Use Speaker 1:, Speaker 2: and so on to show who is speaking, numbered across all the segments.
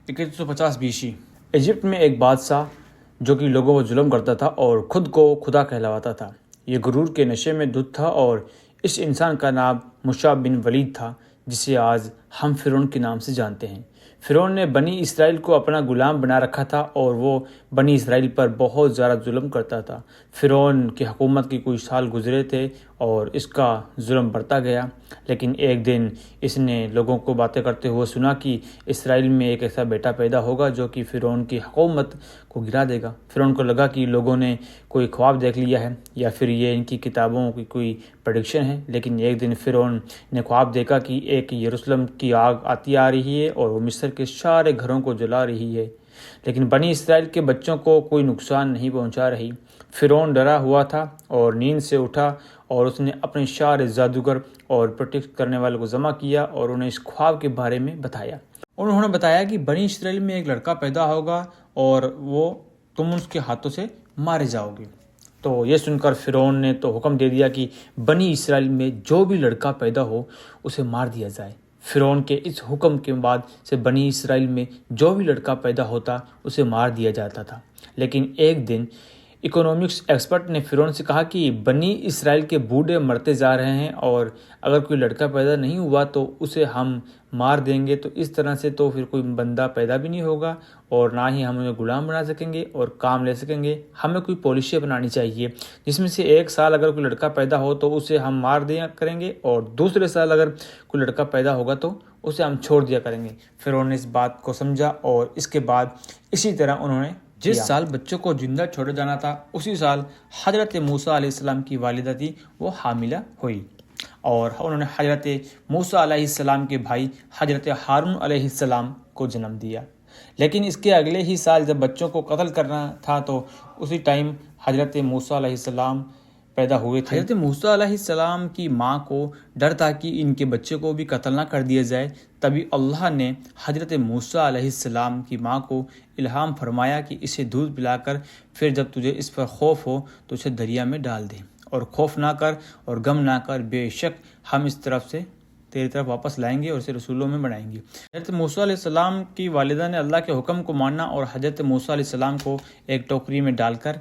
Speaker 1: 2150 BC Egypt میں ایک بادشاہ جو کہ لوگوں پر ظلم کرتا تھا اور خود کو خدا کہلواتا تھا۔ یہ غرور کے نشے میں دھت تھا اور اس انسان کا نام مشعب بن ولید تھا، جسے آج ہم فرعون کے نام سے جانتے ہیں۔ فرعون نے بنی اسرائیل کو اپنا غلام بنا رکھا تھا اور وہ بنی اسرائیل پر بہت زیادہ ظلم کرتا تھا۔ فرعون کی حکومت کے کچھ سال گزرے تھے اور اس کا ظلم بڑھتا گیا، لیکن ایک دن اس نے لوگوں کو باتیں کرتے ہوئے سنا کہ اسرائیل میں ایک ایسا بیٹا پیدا ہوگا جو کہ فرعون کی حکومت کو گرا دے گا۔ فرعون کو لگا کہ لوگوں نے کوئی خواب دیکھ لیا ہے یا پھر یہ ان کی کتابوں کی کوئی پریڈکشن ہے، لیکن ایک دن فرعون نے خواب دیکھا کہ ایک یروشلم کی آگ آتی آ رہی ہے اور وہ مصر کے سارے گھروں کو جلا رہی ہے، لیکن بنی اسرائیل کے بچوں کو کوئی نقصان نہیں پہنچا رہی۔ فرعون ڈرا ہوا تھا اور نیند سے اٹھا اور اس نے اپنے سارے جادوگر اور پریڈکٹ کرنے والوں کو جمع کیا اور انہیں اس خواب کے بارے میں بتایا۔ انہوں نے بتایا کہ بنی اسرائیل میں ایک لڑکا پیدا ہوگا اور تم اس کے ہاتھوں سے مارے جاؤ گے۔ تو یہ سن کر فرعون نے تو حکم دے دیا کہ بنی اسرائیل میں جو بھی لڑکا پیدا ہو اسے مار دیا جائے۔ فرعون کے اس حکم کے بعد سے بنی اسرائیل میں جو بھی لڑکا پیدا ہوتا اسے مار دیا جاتا تھا۔ لیکن ایک دن اکنامکس ایکسپرٹ نے فرعون سے کہا کہ بنی اسرائیل کے بوڑھے مرتے جا رہے ہیں اور اگر کوئی لڑکا پیدا نہیں ہوا تو اسے ہم مار دیں گے، تو اس طرح سے تو پھر کوئی بندہ پیدا بھی نہیں ہوگا اور نہ ہی ہم انہیں غلام بنا سکیں گے اور کام لے سکیں گے۔ ہمیں کوئی پالیسی اپنانی چاہیے جس میں سے ایک سال اگر کوئی لڑکا پیدا ہو تو اسے ہم مار دیا کریں گے اور دوسرے سال اگر کوئی لڑکا پیدا ہوگا تو اسے ہم چھوڑ دیا کریں گے۔ فرعون نے اس بات کو سمجھا اور اس کے بعد اسی طرح انہوں نے جس سال بچوں کو زندہ چھوڑا جانا تھا اسی سال حضرت موسیٰ علیہ السلام کی والدہ تھی وہ حاملہ ہوئی اور انہوں نے حضرت موسیٰ علیہ السلام کے بھائی حضرت ہارون علیہ السلام کو جنم دیا۔ لیکن اس کے اگلے ہی سال جب بچوں کو قتل کرنا تھا تو اسی ٹائم حضرت موسیٰ علیہ السلام پیدا ہوئے تھے۔ حضرت موسیٰ علیہ السلام کی ماں کو ڈر تھا کہ ان کے بچے کو بھی قتل نہ کر دیا جائے، تبھی اللہ نے حضرت موسیٰ علیہ السلام کی ماں کو الہام فرمایا کہ اسے دودھ پلا کر پھر جب تجھے اس پر خوف ہو تو اسے دریا میں ڈال دے اور خوف نہ کر اور غم نہ کر، بے شک ہم اس طرف سے تیری طرف واپس لائیں گے اور اسے رسولوں میں بنائیں گے۔ حضرت موسیٰ علیہ السلام کی والدہ نے اللہ کے حکم کو مانا اور حضرت موسیٰ علیہ السلام کو ایک ٹوکری میں ڈال کر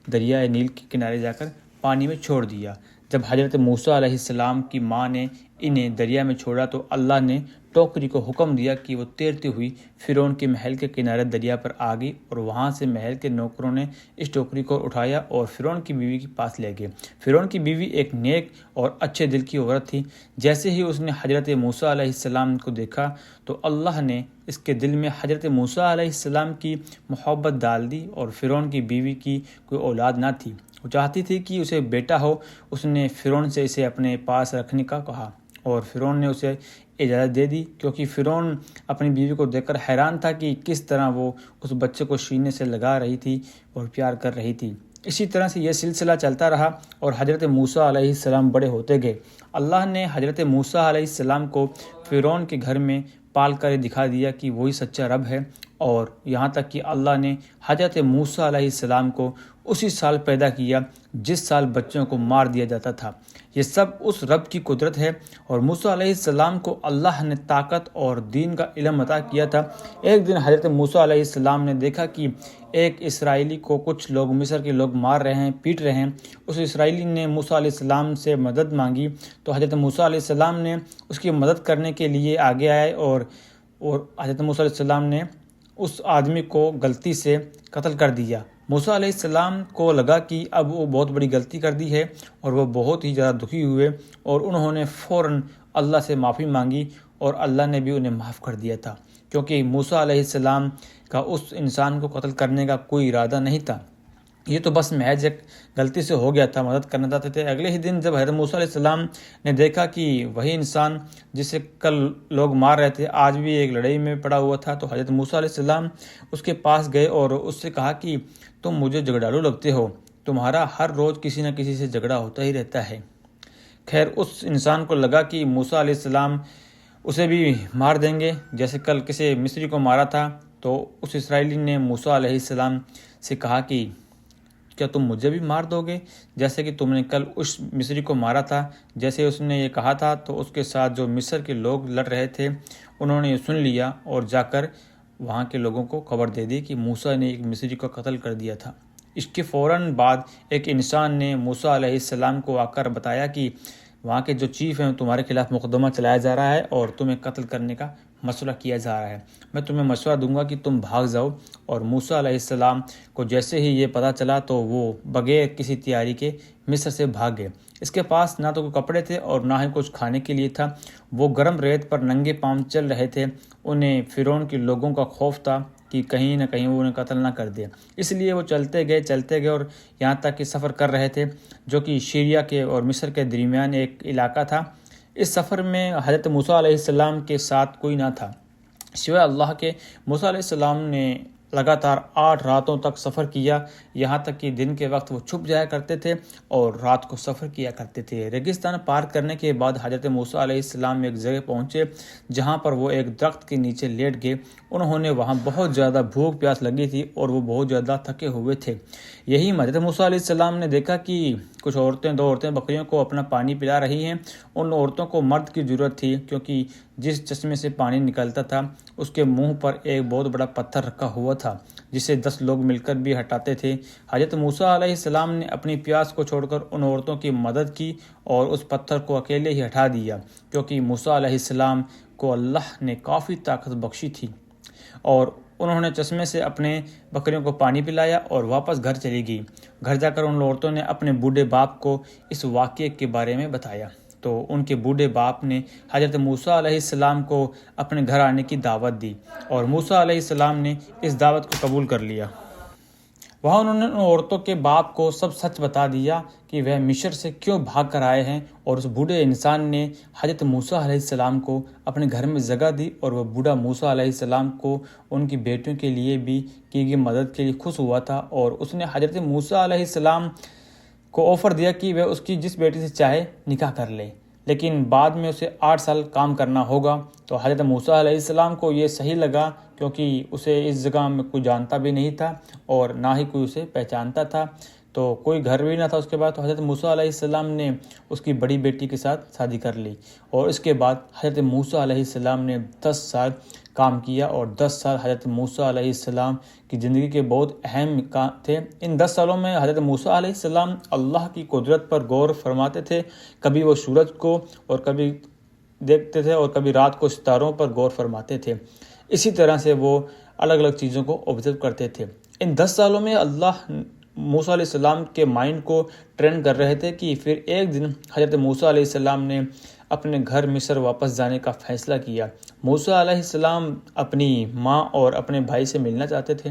Speaker 1: دریائے نیل کے کنارے جا کر پانی میں چھوڑ دیا۔ جب حضرت موسیٰ علیہ السلام کی ماں نے انہیں دریا میں چھوڑا تو اللہ نے ٹوکری کو حکم دیا کہ وہ تیرتی ہوئی فرعون کے محل کے کنارے دریا پر آ گئی اور وہاں سے محل کے نوکروں نے اس ٹوکری کو اٹھایا اور فرعون کی بیوی کے پاس لے گئے۔ فرعون کی بیوی ایک نیک اور اچھے دل کی عورت تھی۔ جیسے ہی اس نے حضرت موسیٰ علیہ السلام کو دیکھا تو اللہ نے اس کے دل میں حضرت موسیٰ علیہ السلام کی محبت ڈال دی اور فرعون کی بیوی کی کوئی اولاد نہ تھی، وہ چاہتی تھی کہ اسے بیٹا ہو۔ اس نے فرعون سے اسے اپنے پاس رکھنے کا کہا اور فرعون نے اسے اجازت دے دی، کیونکہ فرعون اپنی بیوی کو دیکھ کر حیران تھا کہ کس طرح وہ اس بچے کو سینے سے لگا رہی تھی اور پیار کر رہی تھی۔ اسی طرح سے یہ سلسلہ چلتا رہا اور حضرت موسیٰ علیہ السلام بڑے ہوتے گئے۔ اللہ نے حضرت موسیٰ علیہ السلام کو فرعون کے گھر میں پال کر دکھا دیا کہ وہی سچا رب ہے، اور یہاں تک کہ اللہ نے حضرت موسیٰ علیہ السلام کو اسی سال پیدا کیا جس سال بچوں کو مار دیا جاتا تھا۔ یہ سب اس رب کی قدرت ہے، اور موسیٰ علیہ السلام کو اللہ نے طاقت اور دین کا علم عطا کیا تھا۔ ایک دن حضرت موسیٰ علیہ السلام نے دیکھا کہ ایک اسرائیلی کو کچھ لوگ مصر کے لوگ مار رہے ہیں، پیٹ رہے ہیں۔ اس اسرائیلی نے موسیٰ علیہ السلام سے مدد مانگی تو حضرت موسیٰ علیہ السلام نے اس کی مدد کرنے کے لیے آگے آئے اور حضرت موسیٰ علیہ السلام نے اس آدمی کو غلطی سے قتل کر دیا۔ موسیٰ علیہ السلام کو لگا کہ اب وہ بہت بڑی غلطی کر دی ہے اور وہ بہت ہی زیادہ دکھی ہوئے اور انہوں نے فوراً اللہ سے معافی مانگی اور اللہ نے بھی انہیں معاف کر دیا تھا، کیونکہ موسیٰ علیہ السلام کا اس انسان کو قتل کرنے کا کوئی ارادہ نہیں تھا، یہ تو بس محض ایک غلطی سے ہو گیا تھا، مدد کرنا چاہتے تھے۔ اگلے ہی دن جب حضرت موسیٰ علیہ السلام نے دیکھا کہ وہی انسان جسے کل لوگ مار رہے تھے آج بھی ایک لڑائی میں پڑا ہوا تھا، تو حضرت موسیٰ علیہ السلام اس کے پاس گئے اور اس سے کہا کہ تم مجھے جھگڑالو لگتے ہو، تمہارا ہر روز کسی نہ کسی سے جھگڑا ہوتا ہی رہتا ہے۔ خیر، اس انسان کو لگا کہ موسیٰ علیہ السلام اسے بھی مار دیں گے جیسے کل کسی مصری کو مارا تھا، تو اس اسرائیلی نے موسیٰ علیہ السلام سے کہا کہ کیا تم مجھے بھی مار دو گے جیسے کہ تم نے کل اس مصری کو مارا تھا؟ جیسے اس نے یہ کہا تھا تو اس کے ساتھ جو مصر کے لوگ لڑ رہے تھے انہوں نے یہ سن لیا اور جا کر وہاں کے لوگوں کو خبر دے دی کہ موسیٰ نے ایک مصری کو قتل کر دیا تھا۔ اس کے فوراً بعد ایک انسان نے موسیٰ علیہ السلام کو آ کر بتایا کہ وہاں کے جو چیف ہیں تمہارے خلاف مقدمہ چلایا جا رہا ہے اور تمہیں قتل کرنے کا مشورہ کیا جا رہا ہے۔ میں تمہیں مشورہ دوں گا کہ تم بھاگ جاؤ۔ اور موسیٰ علیہ السلام کو جیسے ہی یہ پتہ چلا تو وہ بغیر کسی تیاری کے مصر سے بھاگ گئے۔ اس کے پاس نہ تو کوئی کپڑے تھے اور نہ ہی کچھ کھانے کے لیے تھا۔ وہ گرم ریت پر ننگے پاؤں چل رہے تھے۔ انہیں فرعون کے لوگوں کا خوف تھا کہ کہیں نہ کہیں وہ انہیں قتل نہ کر دے، اس لیے وہ چلتے گئے اور یہاں تک کہ سفر کر رہے تھے جو کہ سیریا کے اور مصر کے درمیان ایک علاقہ تھا۔ اس سفر میں حضرت موسیٰ علیہ السلام کے ساتھ کوئی نہ تھا سوائے اللہ کے۔ موسیٰ علیہ السلام نے لگاتار 8 راتوں تک سفر کیا، یہاں تک کہ دن کے وقت وہ چھپ جایا کرتے تھے اور رات کو سفر کیا کرتے تھے۔ ریگستان پار کرنے کے بعد حضرت موسیٰ علیہ السلام ایک جگہ پہنچے جہاں پر وہ ایک درخت کے نیچے لیٹ گئے۔ انہوں نے وہاں بہت زیادہ بھوک پیاس لگی تھی اور وہ بہت زیادہ تھکے ہوئے تھے۔ یہی حضرت موسیٰ علیہ السلام نے دیکھا کہ کچھ دو عورتیں بکریوں کو اپنا پانی پلا رہی ہیں۔ ان عورتوں کو مرد کی ضرورت تھی کیونکہ جس چشمے سے پانی نکلتا تھا اس کے منہ پر ایک بہت بڑا پتھر رکھا ہوا تھا جسے 10 لوگ مل کر بھی ہٹاتے تھے۔ حضرت موسیٰ علیہ السلام نے اپنی پیاس کو چھوڑ کر ان عورتوں کی مدد کی اور اس پتھر کو اکیلے ہی ہٹا دیا کیونکہ موسیٰ علیہ السلام کو اللہ نے کافی طاقت بخشی تھی، اور انہوں نے چشمے سے اپنے بکریوں کو پانی پلایا اور واپس گھر چلی گئی۔ گھر جا کر ان عورتوں نے اپنے بوڑھے باپ کو اس واقعے کے بارے میں بتایا تو ان کے بوڑھے باپ نے حضرت موسیٰ علیہ السلام کو اپنے گھر آنے کی دعوت دی اور موسیٰ علیہ السلام نے اس دعوت کو قبول کر لیا۔ وہاں انہوں نے ان عورتوں کے باپ کو سب سچ بتا دیا کہ وہ مصر سے کیوں بھاگ کر آئے ہیں، اور اس بوڑھے انسان نے حضرت موسیٰ علیہ السلام کو اپنے گھر میں جگہ دی، اور وہ بوڑھا موسیٰ علیہ السلام کو ان کی بیٹیوں کے لیے بھی کی گئی مدد کے لیے خوش ہوا تھا، اور اس نے حضرت موسیٰ علیہ السلام کو آفر دیا کہ وہ اس کی جس بیٹی سے چاہے نکاح کر لے، لیکن بعد میں اسے 8 سال کام کرنا ہوگا۔ تو حضرت موسیٰ علیہ السلام کو یہ صحیح لگا کیونکہ اسے اس جگہ میں کوئی جانتا بھی نہیں تھا اور نہ ہی کوئی اسے پہچانتا تھا، تو کوئی گھر بھی نہ تھا اس کے بعد۔ تو حضرت موسیٰ علیہ السلام نے اس کی بڑی بیٹی کے ساتھ شادی کر لی، اور اس کے بعد حضرت موسیٰ علیہ السلام نے 10 سال کام کیا، اور 10 سال حضرت موسیٰ علیہ السلام کی زندگی کے بہت اہم تھے۔ ان 10 سالوں میں حضرت موسیٰ علیہ السلام اللہ کی قدرت پر غور فرماتے تھے۔ کبھی وہ سورج کو اور کبھی دیکھتے تھے اور کبھی رات کو ستاروں پر غور فرماتے تھے۔ اسی طرح سے وہ الگ الگ چیزوں کو آبزرو کرتے تھے۔ ان 10 سالوں میں اللہ موسیٰ علیہ السلام کے مائنڈ کو ٹرین کر رہے تھے کہ پھر ایک دن حضرت موسیٰ علیہ السلام نے اپنے گھر مصر واپس جانے کا فیصلہ کیا۔ موسیٰ علیہ السلام اپنی ماں اور اپنے بھائی سے ملنا چاہتے تھے،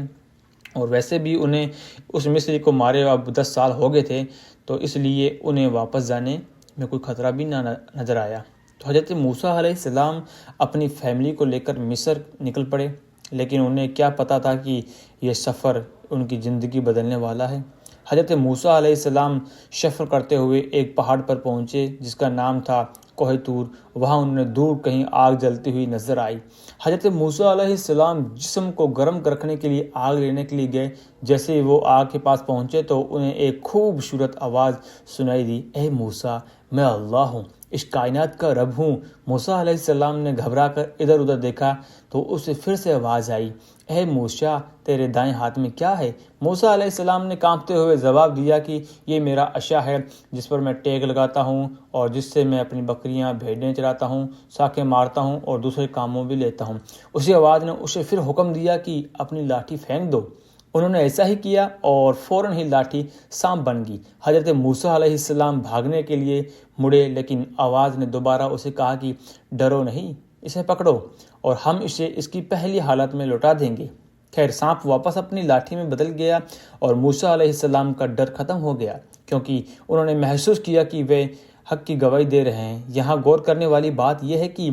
Speaker 1: اور ویسے بھی انہیں اس مصری کو مارے اب 10 سال ہو گئے تھے، تو اس لیے انہیں واپس جانے میں کوئی خطرہ بھی نہ نظر آیا۔ تو حضرت موسیٰ علیہ السلام اپنی فیملی کو لے کر مصر نکل پڑے، لیکن انہیں کیا پتہ تھا کہ یہ سفر ان کی زندگی بدلنے والا ہے۔ حضرت موسیٰ علیہ السلام سفر کرتے ہوئے ایک پہاڑ پر پہنچے جس کا نام تھا کوہ طور۔ وہاں انہیں دور کہیں آگ جلتی ہوئی نظر آئی۔ حضرت موسیٰ علیہ السلام جسم کو گرم رکھنے کے لیے آگ لینے کے لیے گئے۔ جیسے ہی وہ آگ کے پاس پہنچے تو انہیں ایک خوبصورت آواز سنائی دی، اے موسیٰ، میں اللہ ہوں، اس کائنات کا رب ہوں۔ موسیٰ علیہ السلام نے گھبرا کر ادھر ادھر دیکھا تو اسے پھر سے آواز آئی، اے موسیٰ، تیرے دائیں ہاتھ میں کیا ہے؟ موسیٰ علیہ السلام نے کانپتے ہوئے جواب دیا کہ یہ میرا عصا ہے جس پر میں ٹیک لگاتا ہوں اور جس سے میں اپنی بکریاں بھیڑیں چراتا ہوں، شاخیں مارتا ہوں اور دوسرے کاموں بھی لیتا ہوں۔ اسی آواز نے اسے پھر حکم دیا کہ اپنی لاٹھی پھینک دو۔ انہوں نے ایسا ہی کیا اور فوراً ہی لاٹھی سانپ بن گئی۔ حضرت موسیٰ علیہ السلام بھاگنے کے لیے مڑے، لیکن آواز نے دوبارہ اسے کہا کہ ڈرو نہیں، اسے پکڑو اور ہم اسے اس کی پہلی حالت میں لوٹا دیں گے۔ خیر، سانپ واپس اپنی لاٹھی میں بدل گیا اور موسیٰ علیہ السلام کا ڈر ختم ہو گیا کیونکہ انہوں نے محسوس کیا کہ وہ حق کی گواہی دے رہے ہیں۔ یہاں غور کرنے والی بات یہ ہے کہ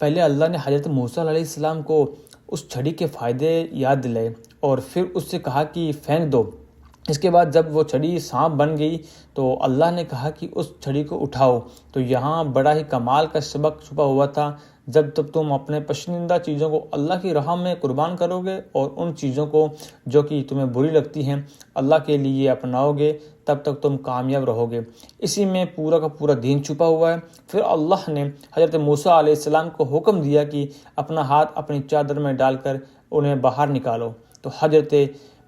Speaker 1: پہلے اللہ نے حضرت موسیٰ علیہ السلام کو اس چھڑی کے فائدے یاد دلائے اور پھر اس سے کہا کہ پھینک دو۔ اس کے بعد جب وہ چھڑی سانپ بن گئی تو اللہ نے کہا کہ اس چھڑی کو اٹھاؤ۔ تو یہاں بڑا ہی کمال کا سبق چھپا ہوا تھا۔ جب تک تم اپنے پسندیدہ چیزوں کو اللہ کی راہ میں قربان کرو گے اور ان چیزوں کو جو کہ تمہیں بری لگتی ہیں اللہ کے لیے اپناؤ گے، تب تک تم کامیاب رہو گے۔ اسی میں پورا کا پورا دین چھپا ہوا ہے۔ پھر اللہ نے حضرت موسیٰ علیہ السلام کو حکم دیا کہ اپنا ہاتھ اپنی چادر میں ڈال کر انہیں باہر نکالو۔ تو حضرت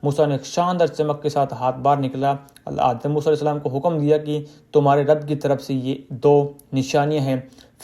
Speaker 1: موسیٰ نے ایک شاندار چمک کے ساتھ ہاتھ باہر نکلا۔ حضرت موسیٰ علیہ السلام کو حکم دیا کہ تمہارے رب کی طرف سے یہ 2 نشانیاں ہیں،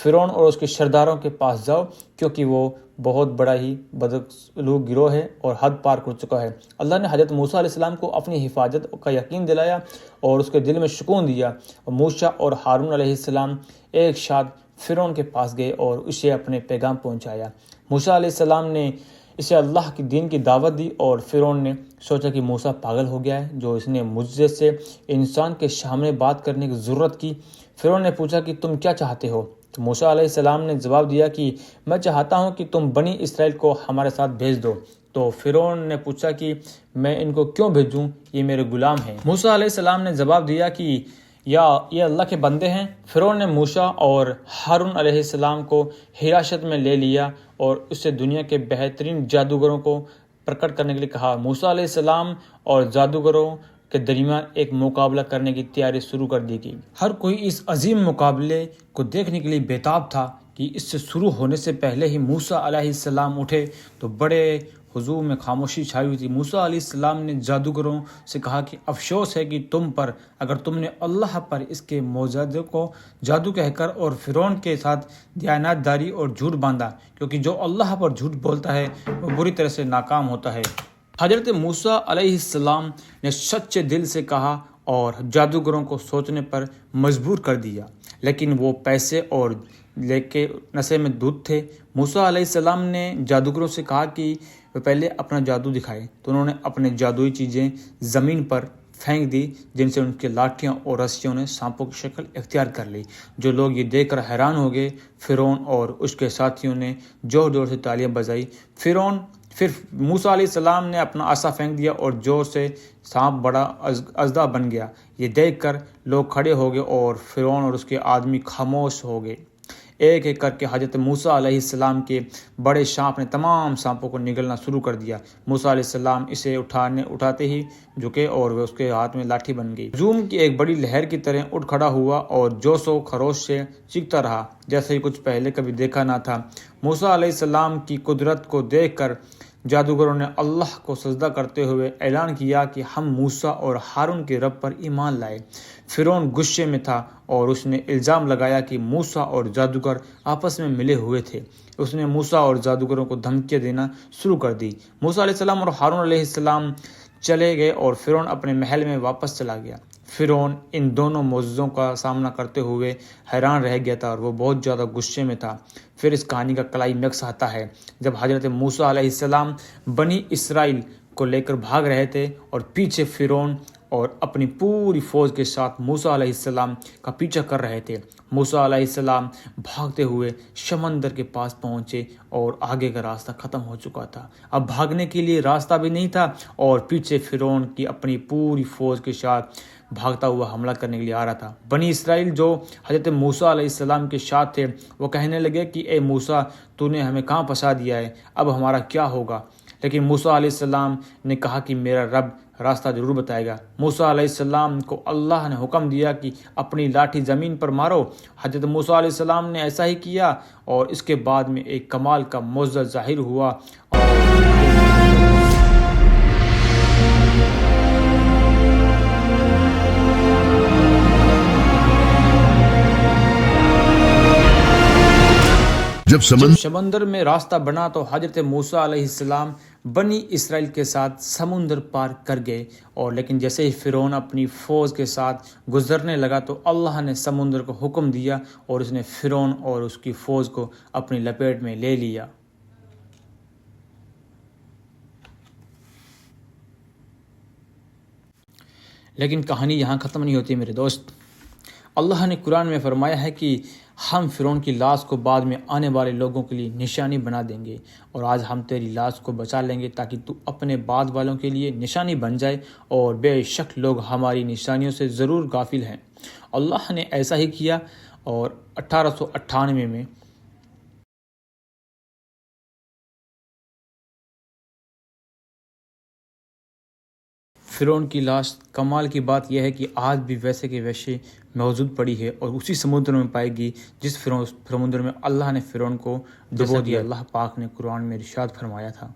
Speaker 1: فرعون اور اس کے سرداروں کے پاس جاؤ، کیونکہ وہ بہت بڑا ہی بدسلوک گروہ ہے اور حد پار کر چکا ہے۔ اللہ نے حضرت موسیٰ علیہ السلام کو اپنی حفاظت کا یقین دلایا اور اس کے دل میں سکون دیا۔ موسیٰ اور ہارون علیہ السلام ایک ساتھ فرعون کے پاس گئے اور اسے اپنے پیغام پہنچایا۔ موسیٰ علیہ السلام نے اسے اللہ کی دین کی دعوت دی اور فرعون نے سوچا کہ موسیٰ پاگل ہو گیا ہے، جو اس نے مجھ سے انسان کے سامنے بات کرنے کی ضرورت کی۔ فرعون نے پوچھا کہ تم کیا چاہتے ہو؟ تو موسیٰ علیہ السلام نے جواب دیا کہ میں چاہتا ہوں کہ تم بنی اسرائیل کو ہمارے ساتھ بھیج دو۔ تو فرعون نے پوچھا کہ میں ان کو کیوں بھیجوں؟ یہ میرے غلام ہیں۔ موسیٰ علیہ السلام نے جواب دیا کہ یہ اللہ کے بندے ہیں۔ فرعون نے موسیٰ اور ہارون علیہ السلام کو حراست میں لے لیا اور اس سے دنیا کے بہترین جادوگروں کو پرکٹ کرنے کے لیے کہا۔ موسیٰ علیہ السلام اور جادوگروں کے درمیان ایک مقابلہ کرنے کی تیاری شروع کر دی گئی۔ ہر کوئی اس عظیم مقابلے کو دیکھنے کے لیے بےتاب تھا کہ اس سے شروع ہونے سے پہلے ہی موسیٰ علیہ السلام اٹھے تو بڑے حضور میں خاموشی چھائی ہوئی تھی۔ موسیٰ علیہ السلام نے جادوگروں سے کہا کہ افسوس ہے کہ تم پر، اگر تم نے اللہ پر اس کے معجزے کو جادو کہہ کر اور فرعون کے ساتھ دیانت داری اور جھوٹ باندھا، کیونکہ جو اللہ پر جھوٹ بولتا ہے وہ بری طرح سے ناکام ہوتا ہے۔ حضرت موسیٰ علیہ السلام نے سچے دل سے کہا اور جادوگروں کو سوچنے پر مجبور کر دیا، لیکن وہ پیسے اور لے کے نشے میں دھت تھے۔ موسیٰ علیہ السلام نے جادوگروں سے کہا کہ وہ پہلے اپنا جادو دکھائے، تو انہوں نے اپنے جادوئی چیزیں زمین پر پھینک دی، جن سے ان کی لاٹھیاں اور رسیوں نے سانپوں کی شکل اختیار کر لی۔ جو لوگ یہ دیکھ کر حیران ہو گئے۔ فرعون اور اس کے ساتھیوں نے زور زور سے تالیاں بجائی۔ پھر موسیٰ علیہ السلام نے اپنا عصا پھینک دیا اور زور سے سانپ بڑا اژدہا بن گیا۔ یہ دیکھ کر لوگ کھڑے ہو گئے اور فرعون اور اس کے آدمی خاموش ہو گئے۔ ایک ایک کر کے حضرت موسیٰ علیہ السلام کے بڑے سانپ نے تمام سانپوں کو نگلنا شروع کر دیا۔ موسیٰ علیہ السلام اسے اٹھاتے ہی جھکے اور وہ اس کے ہاتھ میں لاٹھی بن گئی۔ ہجوم کی ایک بڑی لہر کی طرح اٹھ کھڑا ہوا اور جوش و خروش سے چیختا رہا جیسے ہی کچھ پہلے کبھی دیکھا نہ تھا۔ موسیٰ علیہ السلام کی قدرت کو دیکھ کر جادوگروں نے اللہ کو سجدہ کرتے ہوئے اعلان کیا کہ ہم موسیٰ اور ہارون کے رب پر ایمان لائے۔ فرعون غصے میں تھا اور اس نے الزام لگایا کہ موسیٰ اور جادوگر آپس میں ملے ہوئے تھے۔ اس نے موسیٰ اور جادوگروں کو دھمکیاں دینا شروع کر دی۔ موسیٰ علیہ السلام اور ہارون علیہ السلام چلے گئے اور فرعون اپنے محل میں واپس چلا گیا۔ فرعون ان دونوں معجزوں کا سامنا کرتے ہوئے حیران رہ گیا تھا اور وہ بہت زیادہ غصے میں تھا۔ پھر اس کہانی کا کلائمیکس آتا ہے جب حضرت موسیٰ علیہ السلام بنی اسرائیل کو لے کر بھاگ رہے تھے اور پیچھے فرعون اور اپنی پوری فوج کے ساتھ موسیٰ علیہ السلام کا پیچھا کر رہے تھے۔ موسیٰ علیہ السلام بھاگتے ہوئے سمندر کے پاس پہنچے اور آگے کا راستہ ختم ہو چکا تھا۔ اب بھاگنے کے لیے راستہ بھی نہیں تھا اور پیچھے فرعون کی اپنی پوری فوج کے ساتھ بھاگتا ہوا حملہ کرنے کے لیے آ رہا تھا۔ بنی اسرائیل جو حضرت موسیٰ علیہ السلام کے ساتھ تھے وہ کہنے لگے کہ اے موسیٰ، تو نے ہمیں کہاں پھنسا دیا ہے، اب ہمارا کیا ہوگا؟ لیکن موسیٰ علیہ السلام نے کہا کہ میرا رب راستہ ضرور بتائے گا۔ موسیٰ علیہ السلام کو اللہ نے حکم دیا کہ اپنی لاٹھی زمین پر مارو۔ حضرت موسیٰ علیہ السلام نے ایسا ہی کیا اور اس کے بعد میں ایک کمال کا معجزہ ظاہر ہوا جب سمندر میں راستہ بنا تو حضرت موسیٰ علیہ السلام بنی اسرائیل کے ساتھ سمندر پار کر گئے، اور لیکن جیسے ہی فرعون اپنی فوج کے ساتھ گزرنے لگا تو اللہ نے سمندر کو حکم دیا اور اس نے فرعون اور اس کی فوج کو اپنی لپیٹ میں لے لیا۔ لیکن کہانی یہاں ختم نہیں ہوتی میرے دوست۔ اللہ نے قرآن میں فرمایا ہے کہ ہم فرعون کی لاش کو بعد میں آنے والے لوگوں کے لیے نشانی بنا دیں گے، اور آج ہم تیری لاش کو بچا لیں گے تاکہ تو اپنے بعد والوں کے لیے نشانی بن جائے، اور بے شک لوگ ہماری نشانیوں سے ضرور غافل ہیں۔ اللہ نے ایسا ہی کیا، اور 1898 میں فرعون کی لاش، کمال کی بات یہ ہے کہ آج بھی ویسے کے ویسے موجود پڑی ہے اور اسی سمندر میں پائے گی جس سمندر میں اللہ نے فرعون کو ڈبو دیا۔ اللہ پاک نے قرآن میں ارشاد فرمایا تھا۔